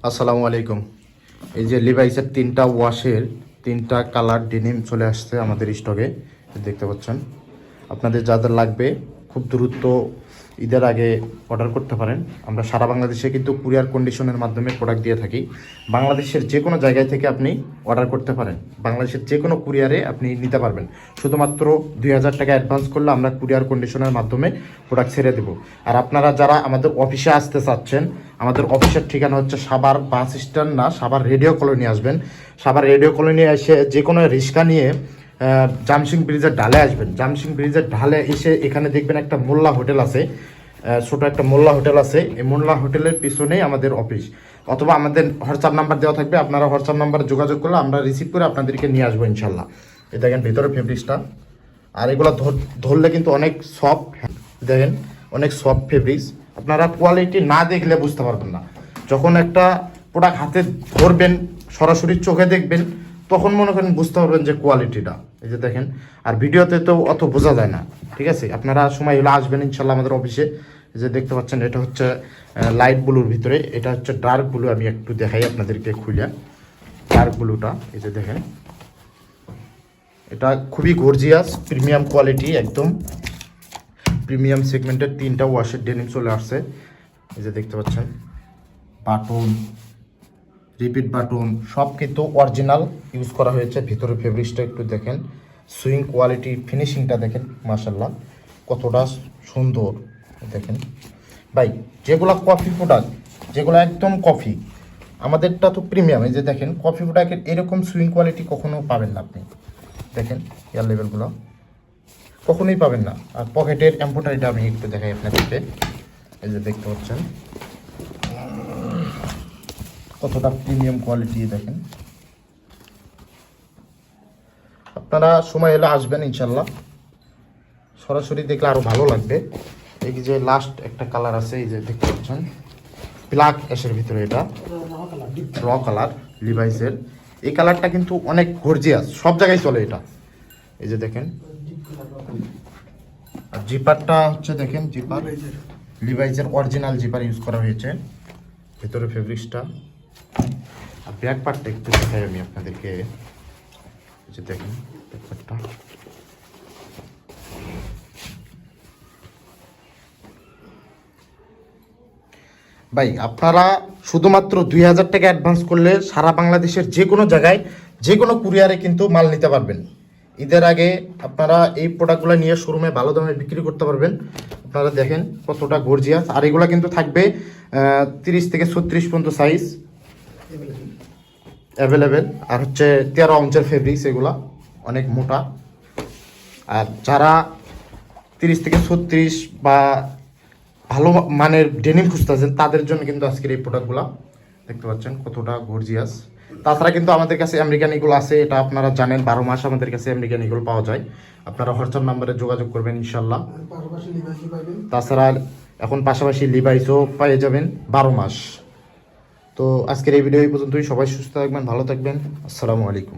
আসসালামু আলাইকুম। এই যে লিভাইসের 3টা ওয়াশের 3টা কালার ডেনিম চলে আসছে আমাদের স্টকে, দেখতে পাচ্ছেন। আপনাদের যাদের লাগবে খুব দ্রুত ঈদের আগে অর্ডার করতে পারেন। আমরা সারা বাংলাদেশে কিন্তু কুরিয়ার কন্ডিশনের মাধ্যমে প্রোডাক্ট দিয়ে থাকি। বাংলাদেশের যে কোনো জায়গায় থেকে আপনি অর্ডার করতে পারেন, বাংলাদেশের যে কোনো কুরিয়ারে আপনি নিতে পারবেন। শুধুমাত্র 2000 টাকা অ্যাডভান্স করলে আমরা কুরিয়ার কন্ডিশনের মাধ্যমে প্রোডাক্ট ছেড়ে দেবো। আর আপনারা যারা আমাদের অফিসে আসতে চাচ্ছেন, আমাদের অফিসের ঠিকানা হচ্ছে সাভার বাস স্ট্যান্ড না, সাভার রেডিও কলোনি আসবেন। সাভার রেডিও কলোনি এসে যে কোনো রিক্সা নিয়ে জামসিং ব্রিজের ঢালে আসবেন। জামসিং ব্রিজের ঢালে এসে এখানে দেখবেন একটা মোল্লা হোটেল আছে, ছোট একটা মোল্লা হোটেল আছে। এই মোল্লা হোটেলের পিছনেই আমাদের অফিস, অথবা আমাদের হোয়াটসঅ্যাপ নাম্বার দেওয়া থাকবে। আপনারা হোয়াটসঅ্যাপ নাম্বারে যোগাযোগ করলে আমরা রিসিভ করে আপনাদেরকে নিয়ে আসবো ইনশাল্লাহ। এই দেখেন ভিতরে ফেব্রিক্সটা, আর এগুলো ধরলে কিন্তু অনেক সফট, দেখেন অনেক সফট ফেব্রিক্স। আপনারা কোয়ালিটি না দেখলে বুঝতে পারবেন না। যখন একটা প্রোডাক্ট হাতে ধরবেন, সরাসরি চোখে দেখবেন, তখন মনে করেন বুঝতে পারবেন যে কোয়ালিটিটা। এই যে দেখেন, আর ভিডিওতে তো অত বোঝা যায় না, ঠিক আছে। আপনারা সময় হলে আসবেন ইনশাল্লাহ আমাদের অফিসে। এই যে দেখতে পাচ্ছেন, এটা হচ্ছে লাইট ব্লুর ভিতরে, এটা হচ্ছে ডার্ক ব্লু। আমি একটু দেখাই আপনাদেরকে খুলে, ডার্ক ব্লুটা। এই যে দেখেন, এটা খুবই গর্জিয়াস, প্রিমিয়াম কোয়ালিটি, একদম প্রিমিয়াম সেগমেন্টের 3টা ওয়াশের ডেনিম চলে আসছে। এই যে দেখতে পাচ্ছেন, বাটন, রিপিট বাটন সব কিন্তু অরিজিনাল ইউজ করা হয়েছে। ভিতরে ফেব্রিক্সটা একটু দেখেন, সুইং কোয়ালিটি, ফিনিশিংটা দেখেন, মাশাল্লাহ কতটা সুন্দর। দেখেন ভাই, যেগুলো কফি প্রোডাক্ট, যেগুলো একদম কফি, আমাদেরটা তো প্রিমিয়াম। এই যে দেখেন, কফি প্রোডাক্টের এরকম সুইং কোয়ালিটি কখনো পাবেন না আপনি। দেখেন এয়ার লেভেলগুলো কখনোই পাবেন না। আর পকেটের এম্ব্রয়ডারিটা আমি একটু দেখাই আপনাদেরকে। এই যে দেখতে পাচ্ছেন কতটা প্রিমিয়াম কোয়ালিটি। দেখেন, আপনারা সময় এলে আসবেন ইনশাল্লাহ, সরাসরি দেখলে আরও ভালো লাগবে। এই যে লাস্ট একটা কালার আছে, এই যে দেখতে পাচ্ছেন ব্ল্যাক অ্যাশের ভিতরে, এটা র কালার লিভাইসের। এই কালারটা কিন্তু অনেক গর্জিয়াস, সব জায়গায় চলে এটা। এই যে দেখেন, আর জিপারটা হচ্ছে দেখেন, জিপার লিভাইসের অরিজিনাল জিপার ইউজ করা হয়েছে। ভিতরে ফেব্রিক্সটা আর ব্যাক পার্টটা একটু দেখাই আমি আপনাদেরকে। এই যে দেখেন ব্যাক পার্টটা, ভাই আপনারা শুধুমাত্র 2000 টাকা অ্যাডভান্স করলে সারা বাংলাদেশের যে কোনো জায়গায় যে কোনো কুরিয়ারে কিন্তু মাল নিতে পারবেন। ঈদের আগে আপনারা এই প্রোডাক্টগুলো নিয়ে শোরুমে ভালো দামে বিক্রি করতে পারবেন। আপনারা দেখেন কতটা গর্জিয়াস। আর এগুলো কিন্তু থাকবে 30 থেকে 36 পর্যন্ত সাইজ অ্যাভেলেবেল। আর হচ্ছে 13 অঞ্চের ফেব্রিক্স, এগুলা অনেক মোটা। আর যারা 30 থেকে 36 বা ভালো মানের ডেনিম খুঁজতেছেন, তাদের জন্য কিন্তু আজকের এই প্রোডাক্টগুলো দেখতে পাচ্ছেন কতটা গর্জিয়াস। তাছাড়া কিন্তু আমাদের কাছে আমেরিকান ইগল আছে, এটা আপনারা জানেন, 12 মাস আমাদের কাছে আমেরিকান ইগল পাওয়া যায়। আপনারা হোয়াটসঅ্যাপ নাম্বারে যোগাযোগ করবেন ইনশাল্লাহ। তাছাড়া এখন পাশাপাশি লিভাইসও পেয়ে যাবেন 12 মাস। তো আজকের এই ভিডিও এই পর্যন্তই। সবাই সুস্থ থাকবেন, ভালো থাকবেন। আসসালামু আলাইকুম।